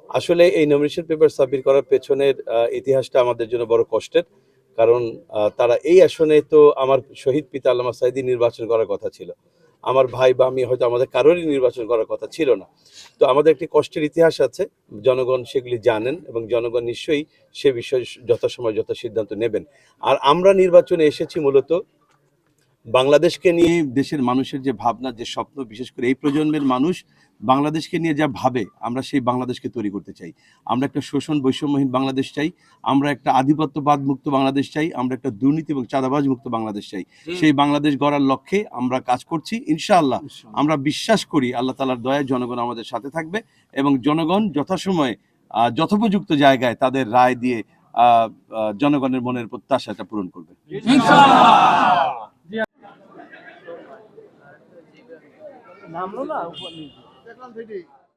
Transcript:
আসলে এই nomination paper submit করার পেছনের ইতিহাসটা আমাদের জন্য বড় কষ্টের, কারণ তারা এই আসনে তো আমার শহীদ পিতা আল্লামা সাঈদী নির্বাচন করার কথা ছিল, আমার ভাই বা আমি হয়তো আমাদের কারোরই নির্বাচন করার কথা ছিল না। তো আমাদের একটি কষ্টের ইতিহাস আছে, জনগণ সেগুলি জানেন এবং জনগণ নিশ্চয়ই সে বিষয়ে যথাসময় যথা সিদ্ধান্ত নেবেন। আর আমরা নির্বাচনে এসেছি মূলত বাংলাদেশকে নিয়ে, দেশের মানুষের যে ভাবনা, যে স্বপ্ন, বিশেষ করে এই প্রজন্মের মানুষ বাংলাদেশকে নিয়ে যা ভাবে, আমরা সেই বাংলাদেশকে তৈরি করতে চাই। আমরা একটা শোষণ বৈষম্যহীন বাংলাদেশ চাই, আমরা একটা আধিপত্যবাদ মুক্ত বাংলাদেশ চাই, আমরা একটা দুর্নীতি এবং চাঁদাবাজ মুক্ত বাংলাদেশ চাই। সেই বাংলাদেশ গড়ার লক্ষ্যে আমরা কাজ করছি ইনশাআল্লাহ। আমরা বিশ্বাস করি আল্লাহ তাআলার দয়ায় জনগণ আমাদের সাথে থাকবে এবং জনগণ যথাসময়ে যথোপযুক্ত জায়গায় তাদের রায় দিয়ে জনগণের মনের প্রত্যাশাটা পূরণ করবে ইনশাআল্লাহ। নামলো না উপর নিচে দেখলাম ভিডিও